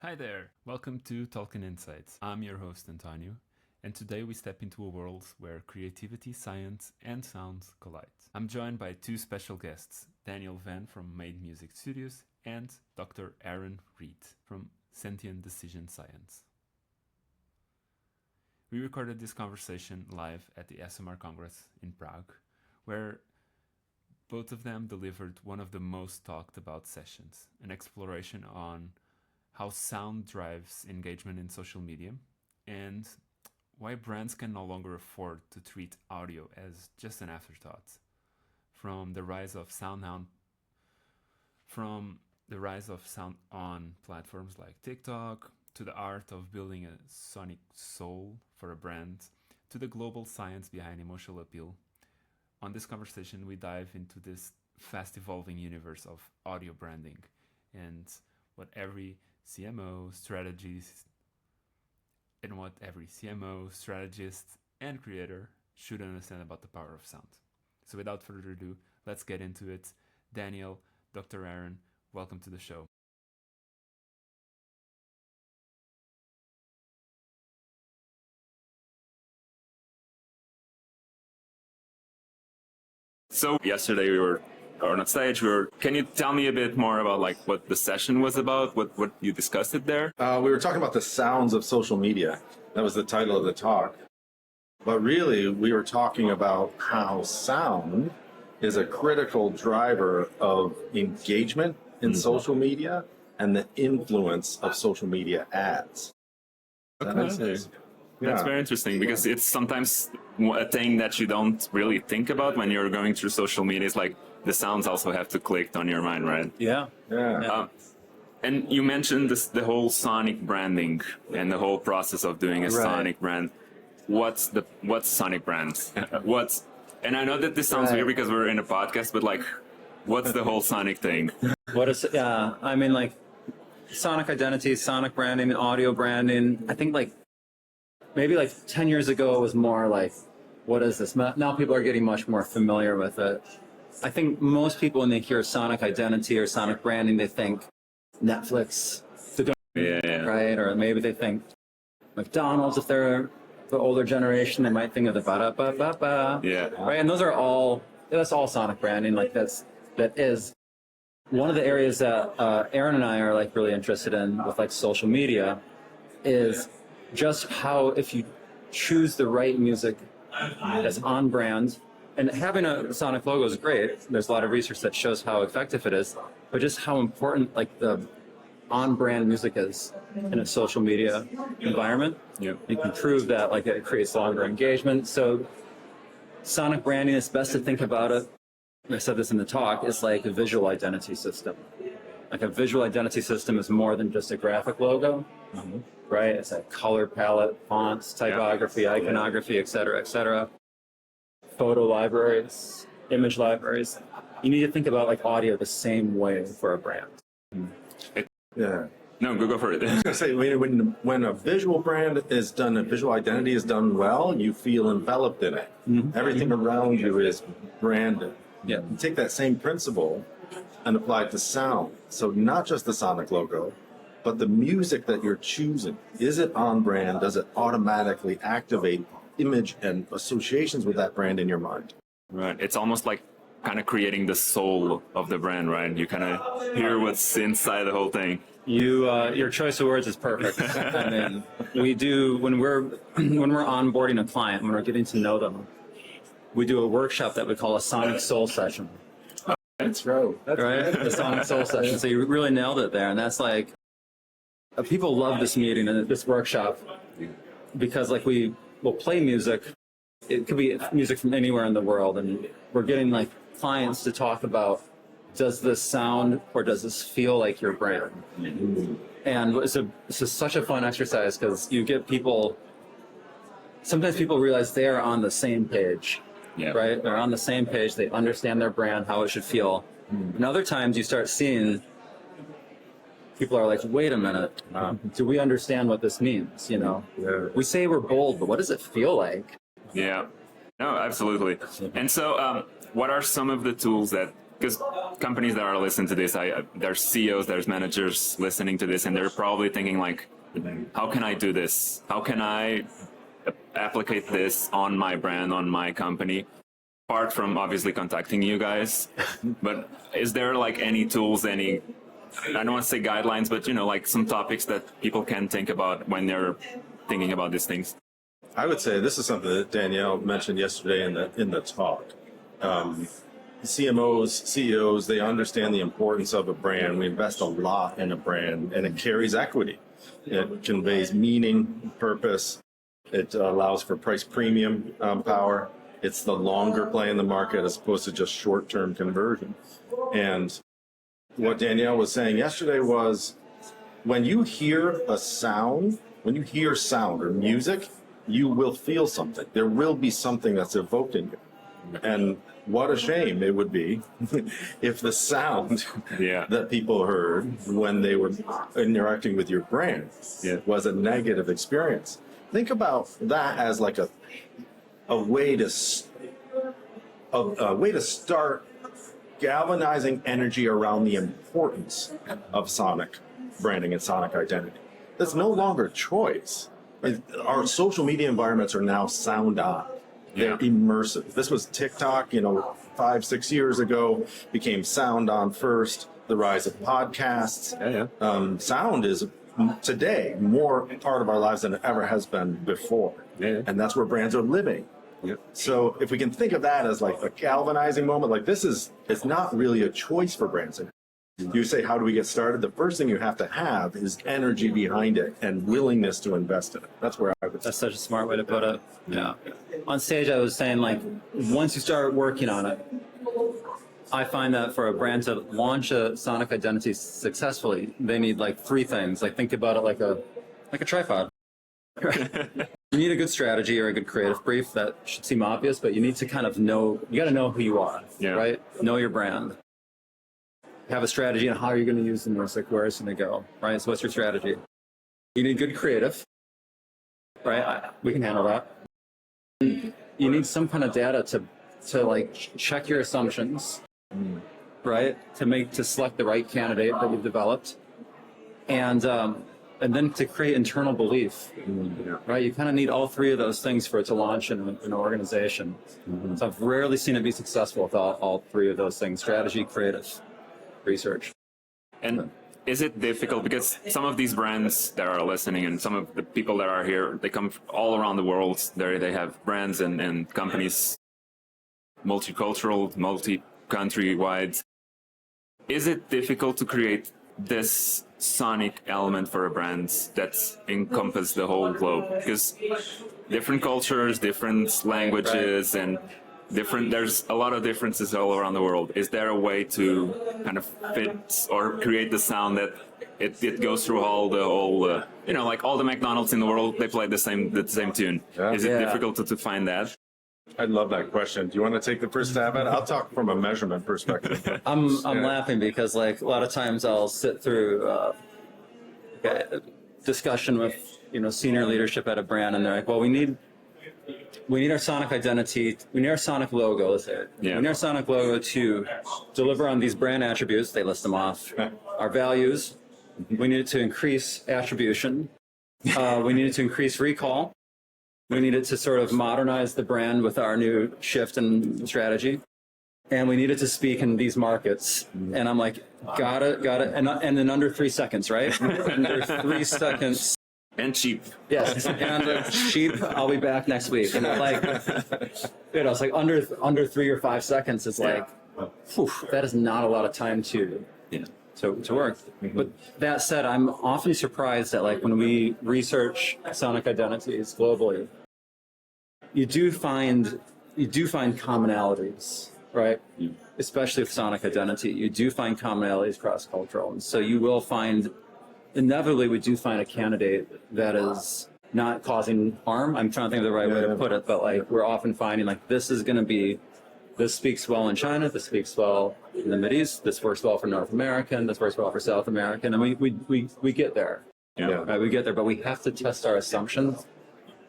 Hi there, welcome to Tolkien Insights. I'm your host Antonio, and today we step into a world where creativity, science, and sound collide. I'm joined by two special guests, Daniel Van from Made Music Studios and Dr. Aaron Reed from Sentient Decision Science. We recorded this conversation live at the SMR Congress in Prague, where both of them delivered one of the most talked about sessions, an exploration on how sound drives engagement in social media, and why brands can no longer afford to treat audio as just an afterthought. From the rise of sound on platforms like TikTok, to the art of building a sonic soul for a brand, to the global science behind emotional appeal. On this conversation, we dive into this fast evolving universe of audio branding and what every CMO, strategist, and creator should understand about the power of sound. So without further ado, let's get into it. Daniel, Dr. Aaron, welcome to the show. So yesterday we were on stage. Can you tell me a bit more about what the session was about? What you discussed it there? We were talking about the sounds of social media. That was the title of the talk. But really, we were talking about how sound is a critical driver of engagement in social media and the influence of social media ads. That makes sense. That's very interesting because it's sometimes a thing that you don't really think about when you're going through social media. It's like the sounds also have to click on your mind, right? Yeah. And you mentioned the whole sonic branding and the whole process of doing a sonic brand. What's sonic brands? And I know that this sounds weird because we're in a podcast, but what's the whole sonic thing? Sonic identity, sonic branding, audio branding. I think maybe 10 years ago it was more what is this? Now people are getting much more familiar with it. I think most people, when they hear sonic identity or sonic branding, they think Netflix, right? Or maybe they think McDonald's. If they're the older generation, they might think of the ba-da-ba-ba-ba. Right? And that's all sonic branding. That is one of the areas that Aaron and I are really interested in with social media is just how if you choose the right music that's on brand, and having a sonic logo is great. There's a lot of research that shows how effective it is, but just how important the on-brand music is in a social media environment. You can prove that it creates longer engagement. So sonic branding is best to think about it. I said this in the talk. It's like a visual identity system. A visual identity system is more than just a graphic logo, right? It's a color palette, fonts, typography, iconography, et cetera, photo libraries, image libraries. You need to think about audio the same way for a brand. Yeah. No, go for it. I was going to say, when a visual brand is done, a visual identity is done well, you feel enveloped in it. Everything around you is branded. You take that same principle and apply it to sound. So not just the sonic logo, but the music that you're choosing. Is it on brand? Does it automatically activate image and associations with that brand in your mind? Right. It's almost like kind of creating the soul of the brand, right? You kind of hear what's inside the whole thing. Your choice of words is perfect. We do when we're onboarding a client, when we're getting to know them, we do a workshop that we call a Sonic Soul Session. That's right. The Sonic Soul Session. So you really nailed it there, and that's people love this meeting and this workshop because we will play music. It could be music from anywhere in the world, and we're getting clients to talk about, does this sound or does this feel like your brand? And it's such a fun exercise because you get people. Sometimes people realize they are on the same page, right? They're on the same page. They understand their brand, how it should feel. And other times you start seeing people are wait a minute, do we understand what this means? We say we're bold, but what does it feel like? Yeah, no, absolutely. And so what are some of the tools that because companies that are listening to this, there's CEOs, there's managers listening to this, and they're probably thinking like, how can I do this? How can I applicate this on my brand, on my company? Apart from obviously contacting you guys, but is there like any tools, any, I don't want to say guidelines, but you know, like some topics that people can think about when they're thinking about these things? I would say this is something that Danielle mentioned yesterday in the talk. CMOs, CEOs, they understand the importance of a brand. We invest a lot in a brand, and it carries equity. It conveys meaning, purpose. It allows for price premium power. It's the longer play in the market as opposed to just short-term conversion. And what Danielle was saying yesterday was, when you hear a sound, when you hear sound or music, you will feel something. There will be something that's evoked in you. And what a shame it would be if the sound that people heard when they were interacting with your brand was a negative experience. Think about that as like a way to start galvanizing energy around the importance of sonic branding and sonic identity. That's no longer a choice. Our social media environments are now sound on. They're immersive. This was TikTok, 5-6 years ago, became sound on first, the rise of podcasts. Sound is today more part of our lives than it ever has been before. And that's where brands are living. So if we can think of that as like a galvanizing moment, like it's not really a choice for brands. You say, how do we get started? The first thing you have to have is energy behind it and willingness to invest in it. That's where I would say. That's such a smart way to put it. Yeah. On stage, I was saying, like, once you start working on it, I find that for a brand to launch a sonic identity successfully, they need like 3 things. Like, think about it like a tripod. You need a good strategy or a good creative brief. That should seem obvious, but you need to kind of know, you got to know who you are, right? Know your brand. Have a strategy on how you're going to use the music, where it's going to go, right? So what's your strategy? You need good creative, right? We can handle that. You need some kind of data to like check your assumptions, right? To select the right candidate that you've developed, and then to create internal belief, right? You kind of need all 3 of those things for it to launch in an organization. So I've rarely seen it be successful without all 3 of those things: strategy, creative, research. And is it difficult, because some of these brands that are listening and some of the people that are here, they come all around the world. They have brands and companies, multicultural, multi-country wide. Is it difficult to create this sonic element for a brand that's encompass the whole globe? Because different cultures, different languages, and there's a lot of differences all around the world. Is there a way to kind of fit or create the sound that it goes through like all the McDonald's in the world, they play the same tune? Is it difficult to find that? I love that question. Do you want to take the first stab at it? I'll talk from a measurement perspective. I'm laughing because like a lot of times I'll sit through a discussion with senior leadership at a brand, and they're like, well, we need our sonic identity, we need our sonic logo, let's say it. We need our sonic logo to deliver on these brand attributes. They list them off. Our values, we need it to increase attribution. We need it to increase recall. We need it to sort of modernize the brand with our new shift in strategy. And we need it to speak in these markets. And I'm like, got it. And in under 3 seconds, right? Under 3 seconds. And cheap. Yes, and cheap. I'll be back next week. And it's like under 3 or 5 seconds. It's like, that is not a lot of time to work. But that said, I'm often surprised that like when we research sonic identities globally, you do find commonalities, right? Especially with sonic identity, you do find commonalities cross-cultural, and so you will find. Inevitably, we do find a candidate that is not causing harm. I'm trying to think of the right way to put it, but like we're often finding like this speaks well in China, this speaks well in the Mideast, this works well for North American, this works well for South American, and we get there. Right, we get there, but we have to test our assumptions,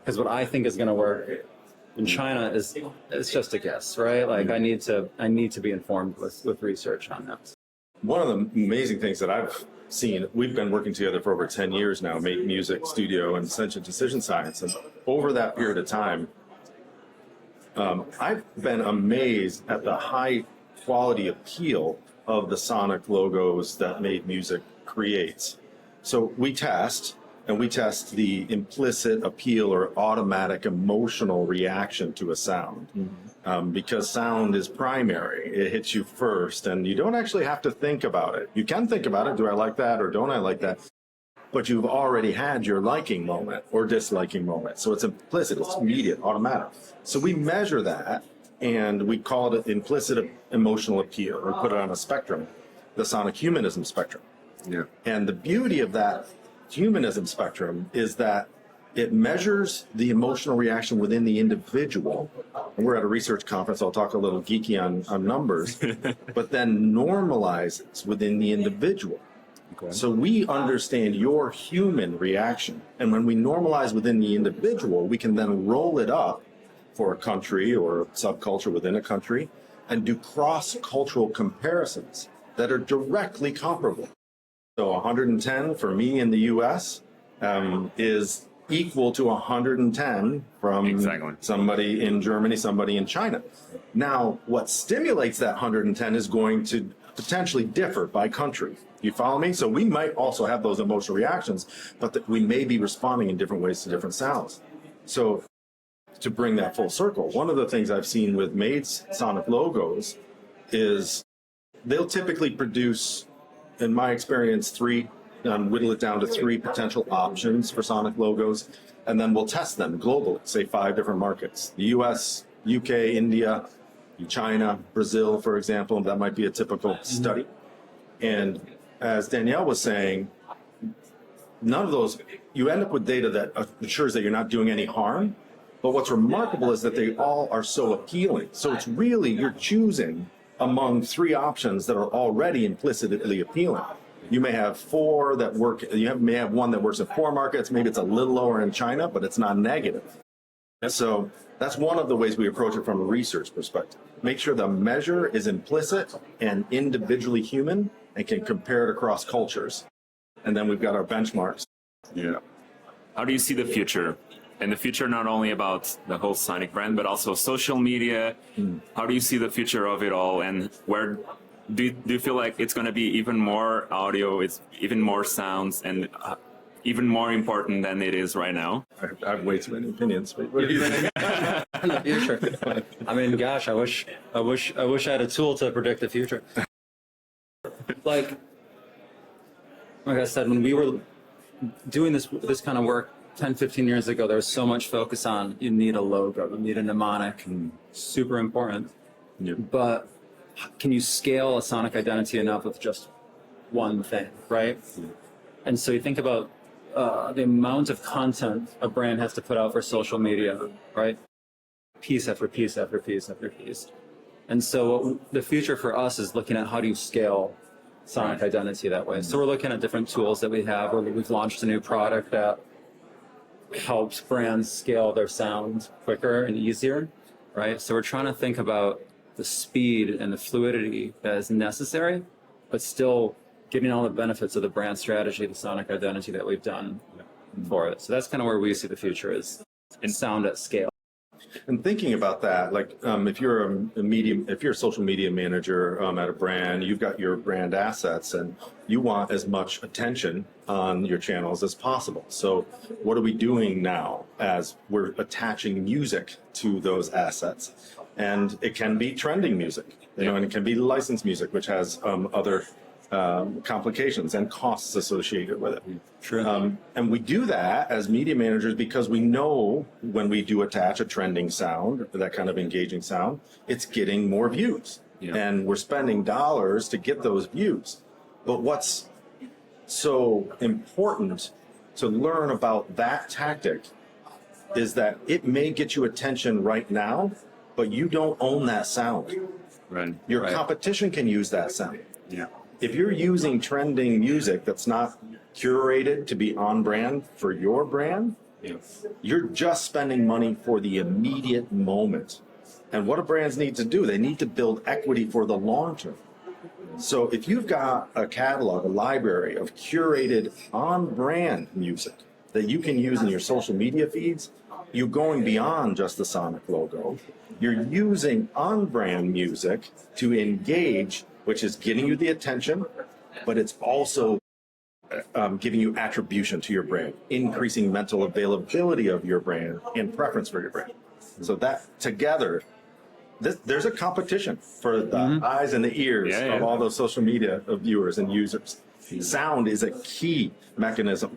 because what I think is going to work in China is it's just a guess, right? Like I need to be informed with research on that. One of the amazing things that I've seen, we've been working together for over 10 years now, Make Music Studio and Sentient Decision Science. And over that period of time, I've been amazed at the high quality appeal of the sonic logos that Made Music creates. So we test the implicit appeal or automatic emotional reaction to a sound. Because sound is primary. It hits you first, and you don't actually have to think about it. You can think about it. Do I like that or don't I like that? But you've already had your liking moment or disliking moment. So it's implicit, it's immediate, automatic. So we measure that, and we call it implicit emotional appeal, or put it on a spectrum, the sonic humanism spectrum. Yeah. And the beauty of that humanism spectrum is that it measures the emotional reaction within the individual. And we're at a research conference, I'll talk a little geeky on numbers, but then normalizes within the individual. Okay. So we understand your human reaction. And when we normalize within the individual, we can then roll it up for a country or a subculture within a country and do cross-cultural comparisons that are directly comparable. So 110 for me in the US is equal to 110 from somebody in Germany, somebody in China. Now, what stimulates that 110 is going to potentially differ by country. You follow me? So we might also have those emotional reactions, but that we may be responding in different ways to different sounds. So to bring that full circle, one of the things I've seen with Made's sonic logos is they'll typically produce, in my experience, whittle it down to 3 potential options for sonic logos, and then we'll test them globally, say 5 different markets: the US, UK, India, China, Brazil, for example. That might be a typical study. And as Danielle was saying, none of those, you end up with data that ensures that you're not doing any harm. But what's remarkable is that they all are so appealing. So it's really, you're choosing among 3 options that are already implicitly appealing. You may have 4 that work, may have one that works in 4 markets, maybe it's a little lower in China, but it's not negative. So that's one of the ways we approach it from a research perspective. Make sure the measure is implicit and individually human and can compare it across cultures. And then we've got our benchmarks. Yeah. How do you see the future? And the future not only about the whole Sonic brand, but also social media. How do you see the future of it all? And where do you feel like it's going to be even more audio, it's even more sounds, and even more important than it is right now? I have way too many opinions. But what do you think? In the future. I mean, gosh, I wish I had a tool to predict the future. Like I said, when we were doing this kind of work 10, 15 years ago, there was so much focus on you need a logo, you need a mnemonic, super important. Yeah. But can you scale a sonic identity enough with just one thing, right? And so you think about the amount of content a brand has to put out for social media, right? Piece after piece after piece after piece. And so the future for us is looking at how do you scale sonic identity that way. So we're looking at different tools that we have. We've launched a new product that helps brands scale their sound quicker and easier, right? So we're trying to think about the speed and the fluidity that is necessary, but still getting all the benefits of the brand strategy, the sonic identity that we've done for it. So that's kind of where we see the future is in sound at scale. And thinking about that, like if you're a social media manager at a brand, you've got your brand assets and you want as much attention on your channels as possible. So what are we doing now as we're attaching music to those assets? And it can be trending music, and it can be licensed music, which has other complications and costs associated with it. Sure. And we do that as media managers because we know when we do attach a trending sound, that kind of engaging sound, it's getting more views. Yeah. And we're spending dollars to get those views. But what's so important to learn about that tactic is that it may get you attention right now, but you don't own that sound. Right. Your competition can use that sound. Yeah. If you're using trending music that's not curated to be on brand for your brand, You're just spending money for the immediate moment. And what do brands need to do? They need to build equity for the long term. So if you've got a catalog, a library of curated on-brand music that you can use in your social media feeds, you're going beyond just the Sonic logo. You're using on-brand music to engage, which is getting you the attention, but it's also giving you attribution to your brand, increasing mental availability of your brand and preference for your brand. So that together, there's a competition for the eyes and the ears of all those social media viewers and users. Sound is a key mechanism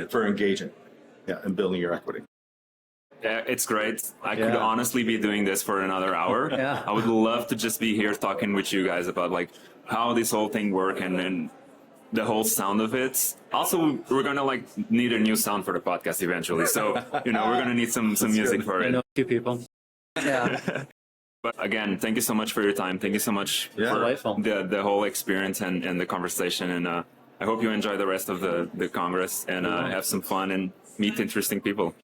for engaging and building your equity. Yeah, it's great. I could honestly be doing this for another hour. Yeah. I would love to just be here talking with you guys about like how this whole thing works and the whole sound of it. Also, we're gonna like need a new sound for the podcast eventually. So, we're gonna need some music for I it. know a few people. Yeah. But again, thank you so much for your time. Thank you so much for Delightful. the whole experience and the conversation. And I hope you enjoy the rest of the Congress and have some fun and meet interesting people.